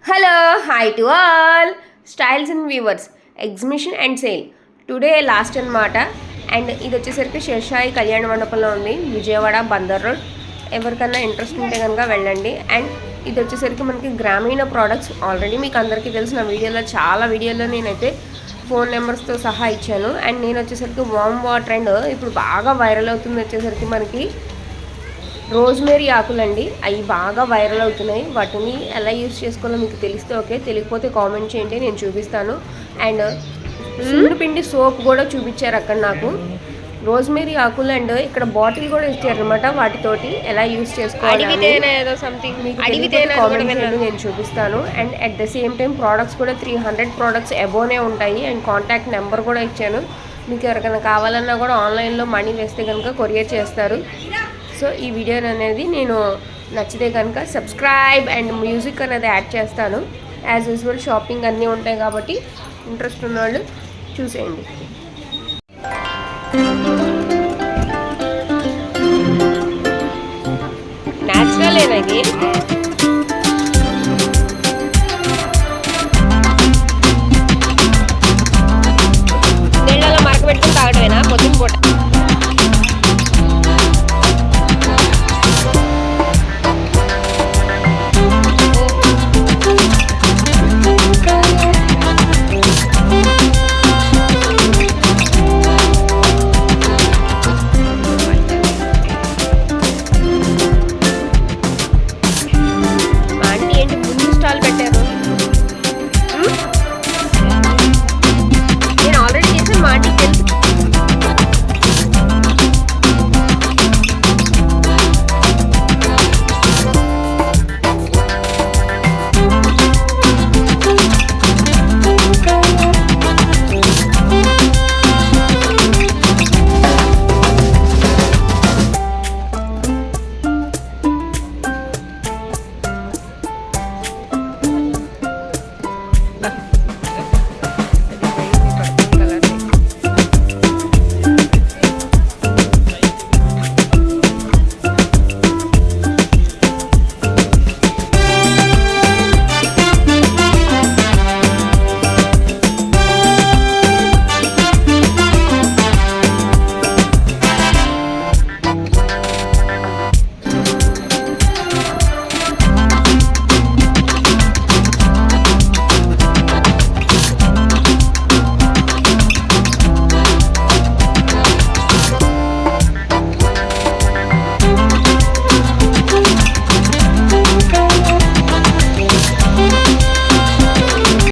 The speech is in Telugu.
Hello, hi to all. Styles and Weavers exhibition and sale today last అనమాట. అండ్ ఇది వచ్చేసరికి శేషాయి కళ్యాణ మండపంలో ఉంది, విజయవాడ బందర్ రోడ్. ఎవరికన్నా ఇంట్రెస్ట్ ఉంటే కనుక వెళ్ళండి. అండ్ ఇది వచ్చేసరికి మనకి గ్రామీణ ప్రోడక్ట్స్ ఆల్రెడీ మీకు అందరికీ తెలిసిన వీడియోలో చాలా వీడియోలో నేనైతే ఫోన్ నెంబర్స్తో సహా ఇచ్చాను. అండ్ నేను వచ్చేసరికి వామ్ వాటర్ అండ్ ఇప్పుడు బాగా వైరల్ అవుతుంది వచ్చేసరికి మనకి రోజ్మేరీ ఆకులండి. అవి బాగా వైరల్ అవుతున్నాయి. వాటిని ఎలా యూస్ చేసుకోవాలో మీకు తెలిస్తే ఓకే, తెలియకపోతే కామెంట్ చేయండి, నేను చూపిస్తాను. అండ్ సున్నుపిండి సోప్ కూడా చూపించారు అక్కడ నాకు. రోజ్మేరీ ఆకులు అండ్ ఇక్కడ బాటిల్ కూడా ఇచ్చారనమాట, వాటితోటి ఎలా యూస్ చేసుకోవాలి సంథింగ్ మీకు కామెంట్ చేయండి, నేను చూపిస్తాను. And at the same time products కూడా 300 ప్రోడక్ట్స్ అబోనే ఉంటాయి. అండ్ కాంటాక్ట్ నెంబర్ కూడా ఇచ్చాను, మీకు ఎవరికైనా కావాలన్నా కూడా ఆన్లైన్లో మనీ వేస్తే కనుక కొరియర్ చేస్తారు. సో ఈ వీడియో అనేది నేను నచ్చితే కనుక సబ్స్క్రైబ్ అండ్ మ్యూజిక్ అనేది యాడ్ చేస్తాను. యాజ్ యూజువల్ షాపింగ్ అన్నీ ఉంటాయి కాబట్టి ఇంట్రెస్ట్ ఉన్నవాళ్ళు చూసేయండి. న్యాచురల్ ఇది.